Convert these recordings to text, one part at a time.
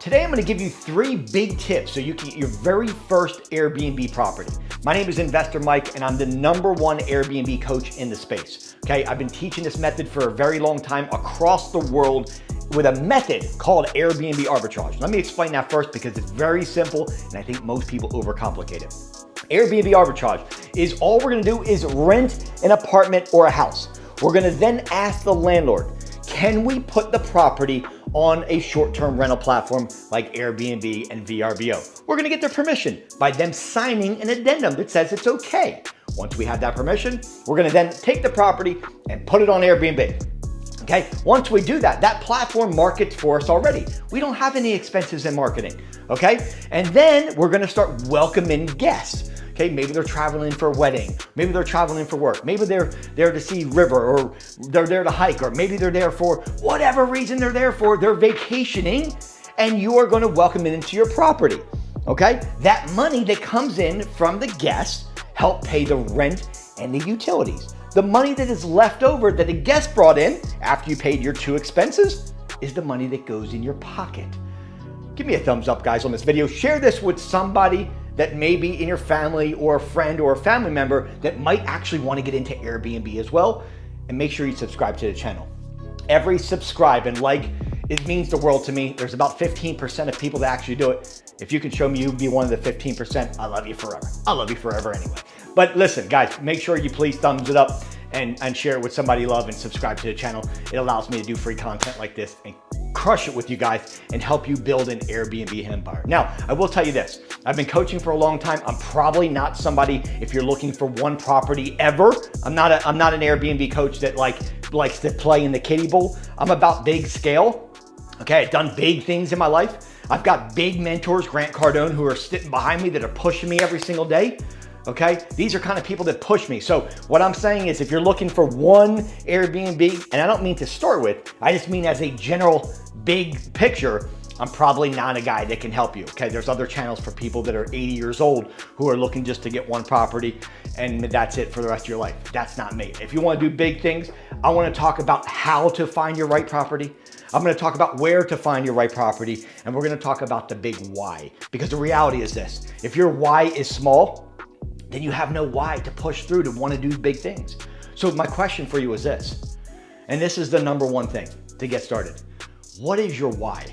Today I'm going to give you 3 big tips so you can get your very first Airbnb property. My name is Investor Mike and I'm the #1 Airbnb coach in the space. Okay, I've been teaching this method for a very long time across the world with a method called Airbnb Arbitrage. Let me explain that first because it's very simple and I think most people overcomplicate it. Airbnb Arbitrage is all we're going to do is rent an apartment or a house. We're going to then ask the landlord, can we put the property on a short-term rental platform like Airbnb and vrbo? We're gonna get their permission by them signing an addendum that says it's okay. Once we have that permission, we're gonna then take the property and put it on Airbnb. Okay, once we do that, that platform markets for us already. We don't have any expenses in marketing, okay? And then we're gonna start welcoming guests. Okay, maybe they're traveling for a wedding, maybe they're traveling for work, maybe they're there to see river, or they're there to hike, or maybe they're there for whatever reason they're there for, they're vacationing, and you are gonna welcome them into your property, okay? That money that comes in from the guests help pay the rent and the utilities. The money that is left over that the guest brought in after you paid your 2 expenses is the money that goes in your pocket. Give me a thumbs up, guys, on this video. Share this with somebody that may be in your family or a friend or a family member that might actually want to get into Airbnb as well. And make sure you subscribe to the channel. Every subscribe and like, it means the world to me. There's about 15% of people that actually do it. If you can show me you'd be one of the 15%, I love you forever. I love you forever anyway. But listen, guys, make sure you please thumbs it up and share it with somebody you love and subscribe to the channel. It allows me to do free content like this and crush it with you guys and help you build an Airbnb empire. Now, I will tell you this. I've been coaching for a long time. I'm probably not somebody, if you're looking for one property ever, I'm not an Airbnb coach that likes to play in the kiddie bowl. I'm about big scale. Okay, I've done big things in my life. I've got big mentors, Grant Cardone, who are sitting behind me that are pushing me every single day. Okay, these are kind of people that push me. So what I'm saying is if you're looking for one Airbnb, and I don't mean to start with, I just mean as a general big picture, I'm probably not a guy that can help you. Okay, there's other channels for people that are 80 years old who are looking just to get one property and that's it for the rest of your life. That's not me. If you want to do big things, I want to talk about how to find your right property. I'm going to talk about where to find your right property, and we're going to talk about the big why. Because the reality is this, if your why is small, then you have no why to push through to want to do big things. So my question for you is this, and this is the #1 thing to get started. What is your why?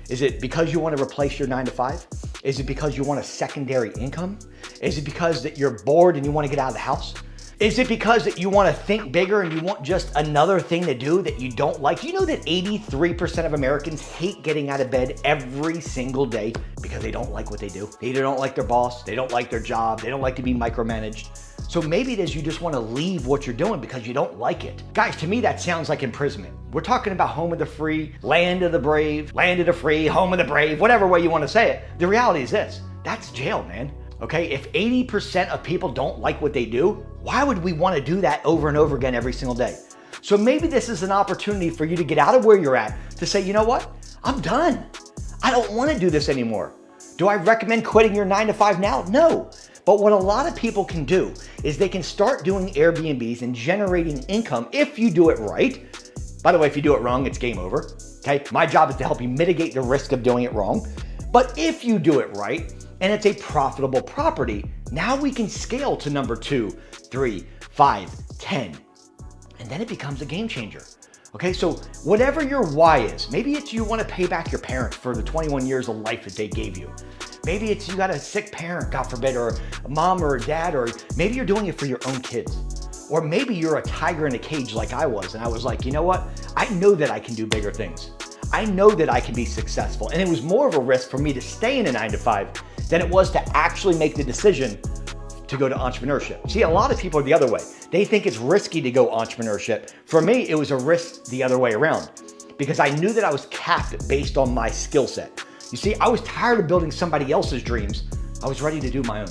Is it because you want to replace your 9 to 5? Is it because you want a secondary income? Is it because that you're bored and you want to get out of the house? Is it because that you want to think bigger and you want just another thing to do that you don't like? Do you know that 83% of Americans hate getting out of bed every single day because they don't like what they do? They either don't like their boss, they don't like their job, they don't like to be micromanaged. So maybe it is you just want to leave what you're doing because you don't like it. Guys, to me, that sounds like imprisonment. We're talking about home of the free, land of the brave, land of the free, home of the brave, whatever way you want to say it. The reality is this, that's jail, man. Okay, if 80% of people don't like what they do, why would we want to do that over and over again every single day? So maybe this is an opportunity for you to get out of where you're at, to say, you know what? I'm done. I don't want to do this anymore. Do I recommend quitting your 9 to 5 now? No. But what a lot of people can do is they can start doing Airbnbs and generating income if you do it right. By the way, if you do it wrong, it's game over. Okay, my job is to help you mitigate the risk of doing it wrong. But if you do it right, and it's a profitable property, now we can scale to number 2, 3, 5, 10, and then it becomes a game changer. Okay, so whatever your why is, maybe it's you want to pay back your parents for the 21 years of life that they gave you. Maybe it's you got a sick parent, God forbid, or a mom or a dad, or maybe you're doing it for your own kids. Or maybe you're a tiger in a cage like I was, and I was like, you know what? I know that I can do bigger things. I know that I can be successful. And it was more of a risk for me to stay in a 9 to 5 than it was to actually make the decision to go to entrepreneurship. See, a lot of people are the other way. They think it's risky to go entrepreneurship. For me, it was a risk the other way around because I knew that I was capped based on my skill set. You see, I was tired of building somebody else's dreams. I was ready to do my own.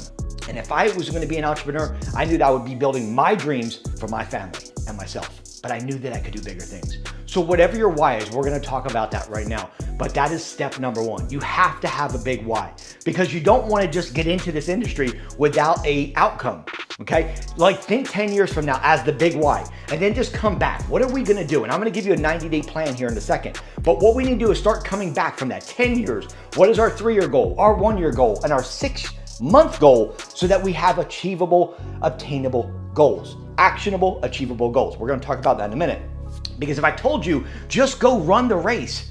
And if I was going to be an entrepreneur, I knew that I would be building my dreams for my family and myself. But I knew that I could do bigger things. So whatever your why is, we're going to talk about that right now. But that is step #1. You have to have a big why because you don't want to just get into this industry without an outcome. Okay, like think 10 years from now as the big why, and then just come back. What are we gonna do? And I'm gonna give you a 90-day plan here in a second. But what we need to do is start coming back from that 10 years. What is our 3-year goal, our 1-year goal, and our 6-month goal so that we have achievable, obtainable goals, actionable, achievable goals. We're gonna talk about that in a minute. Because if I told you, just go run the race,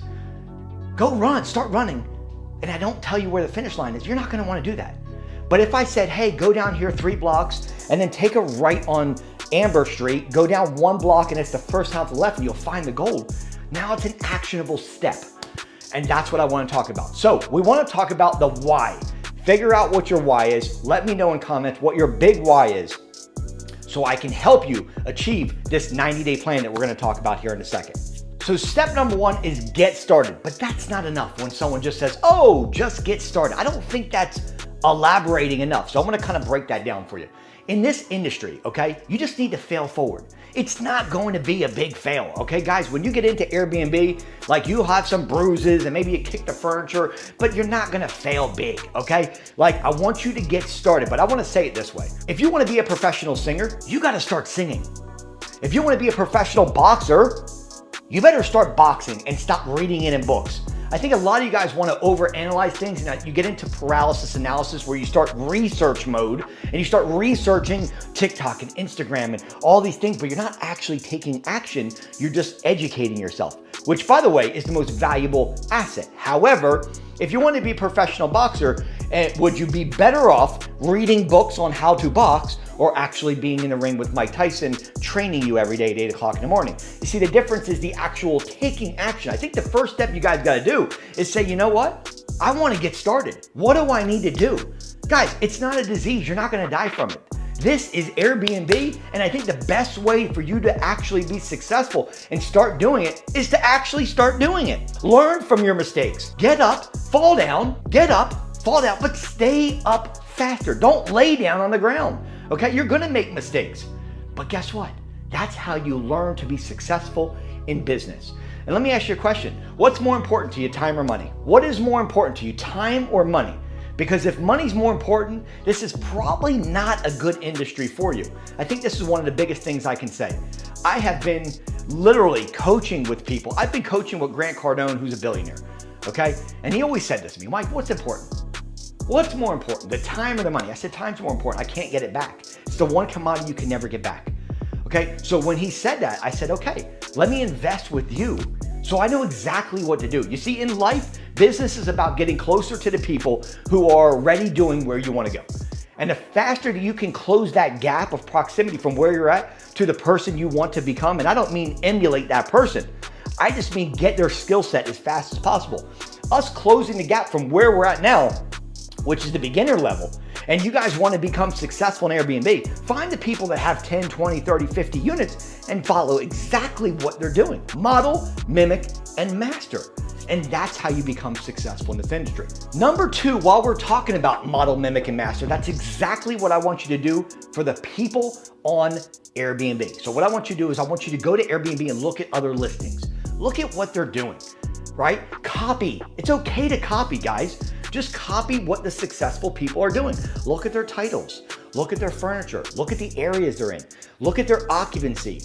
go run, start running, and I don't tell you where the finish line is, you're not gonna wanna do that. But if I said, hey, go down here 3 blocks and then take a right on Amber Street, go down 1 block and it's the first house to the left and you'll find the goal. Now it's an actionable step. And that's what I want to talk about. So we want to talk about the why. Figure out what your why is. Let me know in comments what your big why is so I can help you achieve this 90-day plan that we're going to talk about here in a second. So step number 1 is get started, but that's not enough when someone just says, oh, just get started. I don't think that's elaborating enough. So I'm gonna kind of break that down for you. In this industry, okay, you just need to fail forward. It's not going to be a big fail, okay, guys? When you get into Airbnb, like you'll have some bruises and maybe you kick the furniture, but you're not gonna fail big, okay? Like I want you to get started, but I wanna say it this way. If you wanna be a professional singer, you gotta start singing. If you wanna be a professional boxer, you better start boxing and stop reading it in books. I think a lot of you guys want to overanalyze things and you get into paralysis analysis where you start research mode and you start researching TikTok and Instagram and all these things, but you're not actually taking action. You're just educating yourself, which by the way is the most valuable asset. However, if you want to be a professional boxer, would you be better off reading books on how to box or actually being in the ring with Mike Tyson, training you every day at 8 o'clock in the morning? You see, the difference is the actual taking action. I think the first step you guys got to do is say, you know what? I want to get started. What do I need to do? Guys, it's not a disease. You're not going to die from it. This is Airbnb, and I think the best way for you to actually be successful and start doing it is to actually start doing it. Learn from your mistakes. Get up, fall down, get up, fall down, but stay up faster. Don't lay down on the ground, okay? You're gonna make mistakes, but guess what? That's how you learn to be successful in business. And let me ask you a question. What's more important to you, time or money? What is more important to you, time or money? Because if money's more important, this is probably not a good industry for you. I think this is one of the biggest things I can say. I have been literally coaching with people. I've been coaching with Grant Cardone, who's a billionaire, okay? And he always said this to me, Mike, what's important? What's more important, the time or the money? I said, time's more important. I can't get it back. It's the one commodity you can never get back, okay? So when he said that, I said, okay, let me invest with you so I know exactly what to do. You see, in life, business is about getting closer to the people who are already doing where you want to go. And the faster that you can close that gap of proximity from where you're at to the person you want to become, and I don't mean emulate that person, I just mean get their skill set as fast as possible. Us closing the gap from where we're at now, which is the beginner level, and you guys want to become successful in Airbnb, find the people that have 10, 20, 30, 50 units and follow exactly what they're doing. Model, mimic, and master. And that's how you become successful in this industry. Number 2, while we're talking about model, mimic, and master, that's exactly what I want you to do for the people on Airbnb. So what I want you to do is I want you to go to Airbnb and look at other listings. Look at what they're doing, right? Copy. It's okay to copy, guys. Just copy what the successful people are doing. Look at their titles. Look at their furniture. Look at the areas they're in. Look at their occupancy,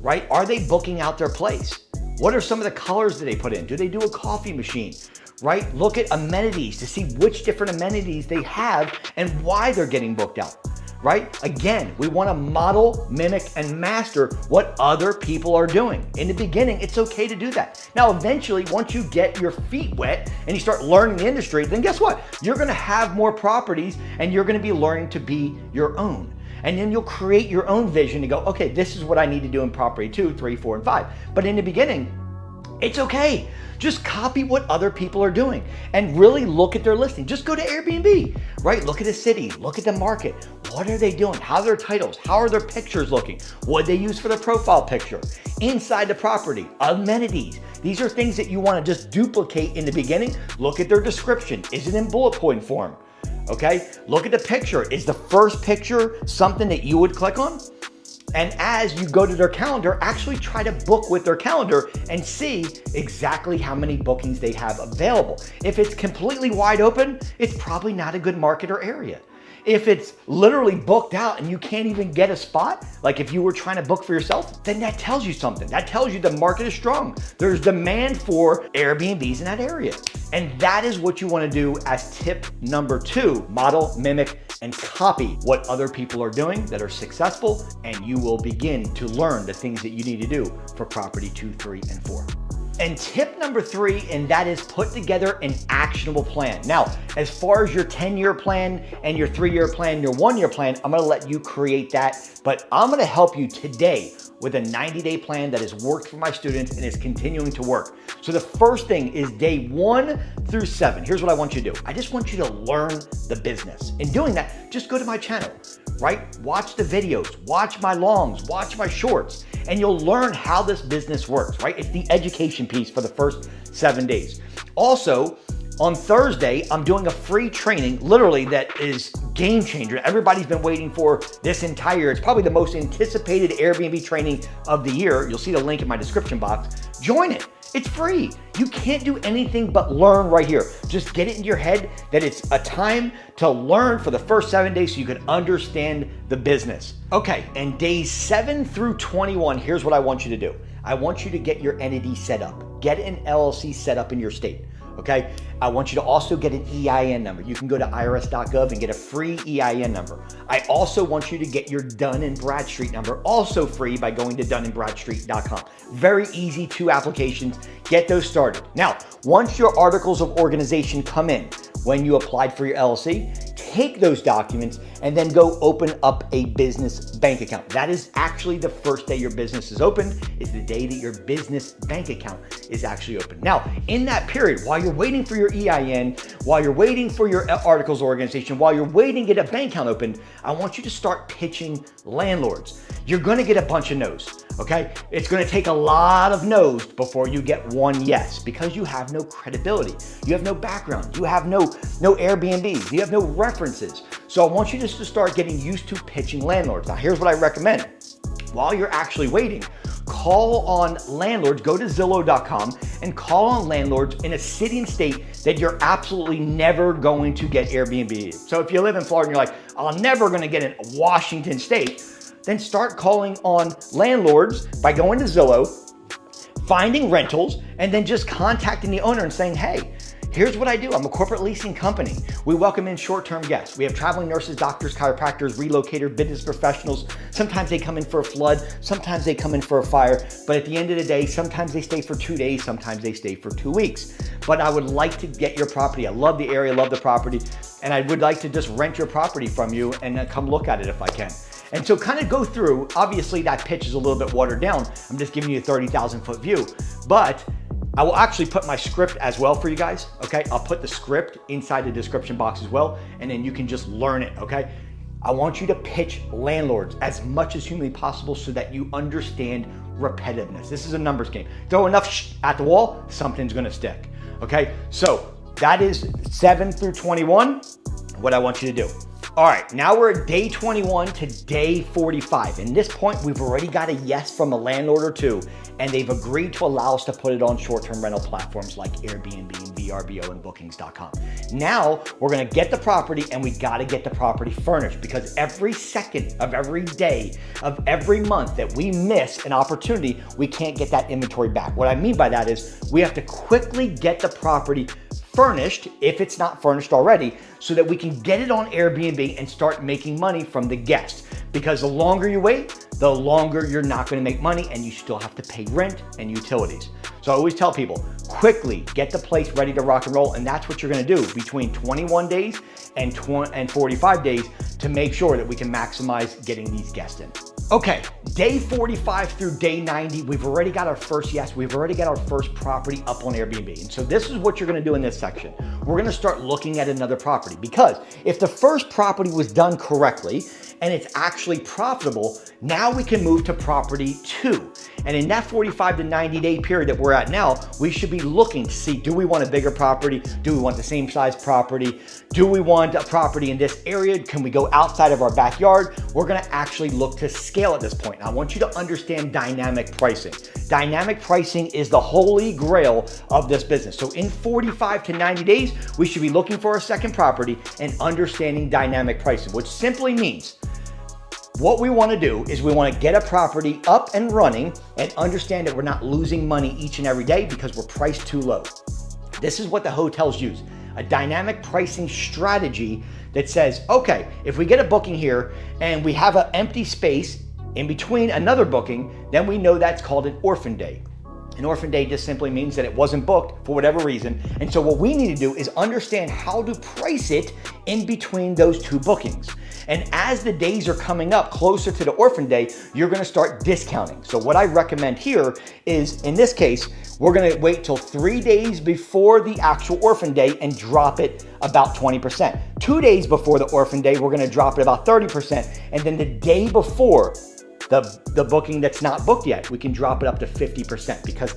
right? Are they booking out their place? What are some of the colors that they put in? Do they do a coffee machine, right? Look at amenities to see which different amenities they have and why they're getting booked out, right? Again, we want to model, mimic, and master what other people are doing. In the beginning, it's okay to do that. Now, eventually, once you get your feet wet and you start learning the industry, then guess what? You're going to have more properties and you're going to be learning to be your own. And then you'll create your own vision and go, okay, this is what I need to do in property 2, 3, 4, and 5. But in the beginning, it's okay. Just copy what other people are doing and really look at their listing. Just go to Airbnb, right? Look at the city, look at the market. What are they doing? How are their titles? How are their pictures looking? What they use for their profile picture? Inside the property, amenities. These are things that you want to just duplicate in the beginning. Look at their description. Is it in bullet point form? Okay, look at the picture. Is the first picture something that you would click on? And as you go to their calendar, actually try to book with their calendar and see exactly how many bookings they have available. If it's completely wide open, it's probably not a good market or area. If it's literally booked out and you can't even get a spot, like if you were trying to book for yourself, then that tells you something. That tells you the market is strong. There's demand for Airbnbs in that area. And that is what you want to do as tip number 2. Model, mimic, and copy what other people are doing that are successful, and you will begin to learn the things that you need to do for property 2, 3, and 4. And tip number 3, and that is put together an actionable plan. Now, as far as your 10-year plan and your 3-year plan, your 1-year plan, I'm gonna let you create that, but I'm gonna help you today with a 90-day plan that has worked for my students and is continuing to work. So the first thing is day 1 through 7. Here's what I want you to do. I just want you to learn the business. In doing that, just go to my channel, right? Watch the videos, watch my longs, watch my shorts, and you'll learn how this business works, right? It's the education piece for the first 7 days. Also, on Thursday, I'm doing a free training, literally, that is game changer. Everybody's been waiting for this entire year. It's probably the most anticipated Airbnb training of the year. You'll see the link in my description box. Join it. It's free. You can't do anything but learn right here. Just get it into your head that it's a time to learn for the first 7 days so you can understand the business. Okay, and days 7 through 21, here's what I want you to do. I want you to get your entity set up. Get an LLC set up in your state. Okay, I want you to also get an EIN number. You can go to irs.gov and get a free EIN number. I also want you to get your Dun & Bradstreet number, also free, by going to dunandbradstreet.com. Very easy, 2 applications. Get those started. Now, once your articles of organization come in, when you applied for your LLC, take those documents and then go open up a business bank account. That is actually the first day your business is opened, is the day that your business bank account is actually open. Now, in that period, while you're waiting for your EIN, while you're waiting for your articles of organization, while you're waiting to get a bank account opened, I want you to start pitching landlords. You're gonna get a bunch of no's, okay? It's gonna take a lot of no's before you get one yes, because you have no credibility. You have no background. You have no Airbnb. You have no references. So I want you just to start getting used to pitching landlords. Now, here's what I recommend. While you're actually waiting, call on landlords, go to Zillow.com and call on landlords in a city and state that you're absolutely never going to get Airbnb. So if you live in Florida and you're like, I'm never gonna get in Washington State, then start calling on landlords by going to Zillow, finding rentals, and then just contacting the owner and saying, hey, here's what I do. I'm a corporate leasing company. We welcome in short-term guests. We have traveling nurses, doctors, chiropractors, relocators, business professionals. Sometimes they come in for a flood. Sometimes they come in for a fire. But at the end of the day, sometimes they stay for 2 days. Sometimes they stay for 2 weeks. But I would like to get your property. I love the area, love the property. And I would like to just rent your property from you and come look at it if I can. And so kind of go through, obviously that pitch is a little bit watered down. I'm just giving you a 30,000 foot view, but I will actually put my script as well for you guys, okay? I'll put the script inside the description box as well, and then you can just learn it, okay? I want you to pitch landlords as much as humanly possible so that you understand repetitiveness. This is a numbers game. Throw enough at the wall, something's gonna stick, okay? So that is 7 through 21, what I want you to do. All right, now we're at day 21 to day 45. In this point, we've already got a yes from a landlord or 2, and they've agreed to allow us to put it on short-term rental platforms like Airbnb and vrbo and bookings.com. Now we're gonna get the property, and we gotta get the property furnished, because every second of every day of every month that we miss an opportunity, we can't get that inventory back. What I mean by that is we have to quickly get the property furnished, if it's not furnished already, so that we can get it on Airbnb and start making money from the guests. Because the longer you wait, the longer you're not gonna make money, and you still have to pay rent and utilities. So I always tell people, quickly get the place ready to rock and roll, and that's what you're gonna do between 21 days and 45 days to make sure that we can maximize getting these guests in. Okay, day 45 through day 90, we've already got our first yes, we've already got our first property up on Airbnb. And so this is what you're gonna do in this section. We're gonna start looking at another property, because if the first property was done correctly and it's actually profitable, now we can move to property 2. And in that 45 to 90 day period that we're at now, we should be looking to see, do we want a bigger property? Do we want the same size property? Do we want a property in this area? Can we go outside of our backyard? We're gonna actually look to scale at this point. I want you to understand dynamic pricing. Dynamic pricing is the holy grail of this business. So in 45 to 90 days, we should be looking for a second property and understanding dynamic pricing, which simply means what we want to do is we want to get a property up and running and understand that we're not losing money each and every day because we're priced too low. This is what the hotels use, a dynamic pricing strategy that says, okay, if we get a booking here and we have an empty space in between another booking, then we know that's called an orphan day. An orphan day just simply means that it wasn't booked for whatever reason. And so what we need to do is understand how to price it in between those two bookings. And as the days are coming up closer to the orphan day, you're gonna start discounting. So what I recommend here is, in this case, we're gonna wait till 3 days before the actual orphan day and drop it about 20%. 2 days before the orphan day, we're gonna drop it about 30%. And then the day before the booking that's not booked yet, we can drop it up to 50% because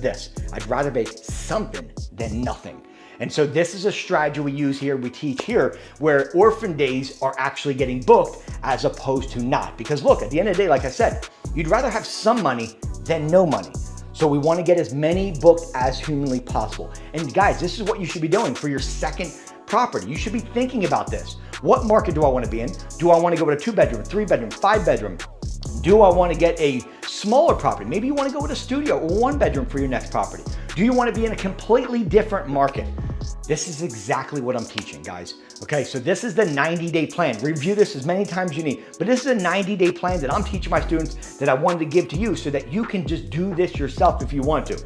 I'd rather make something than nothing. And so this is a strategy we use here, we teach here, where orphan days are actually getting booked as opposed to not. Because look, at the end of the day, like I said, you'd rather have some money than no money. So we want to get as many booked as humanly possible. And guys, this is what you should be doing for your second property. You should be thinking about this. What market do I want to be in? Do I want to go with a 2-bedroom, 3-bedroom, 5-bedroom? Do I want to get a smaller property? Maybe you want to go with a studio or 1-bedroom for your next property. Do you want to be in a completely different market? This is exactly what I'm teaching, guys. Okay, so this is the 90-day plan. Review this as many times as you need, but this is a 90-day plan that I'm teaching my students that I wanted to give to you so that you can just do this yourself if you want to.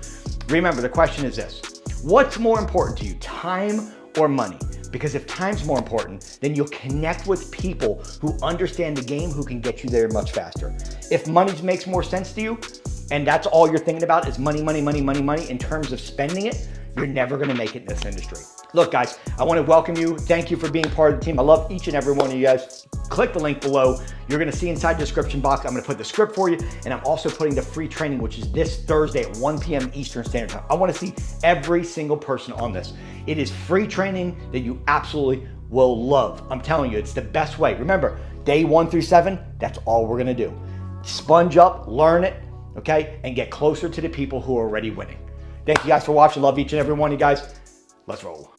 Remember, the question is this: what's more important to you, time or money? Because if time's more important, then you'll connect with people who understand the game, who can get you there much faster. If money makes more sense to you, and that's all you're thinking about is money, money, money, money, money in terms of spending it, you're never gonna make it in this industry. Look, guys, I wanna welcome you. Thank you for being part of the team. I love each and every one of you guys. Click the link below. You're gonna see inside the description box, I'm gonna put the script for you, and I'm also putting the free training, which is this Thursday at 1 p.m. Eastern Standard Time. I wanna see every single person on this. It is free training that you absolutely will love. I'm telling you, it's the best way. Remember, day 1 through 7, that's all we're gonna do. Sponge up, learn it, okay, and get closer to the people who are already winning. Thank you guys for watching. Love each and every one of you guys. Let's roll.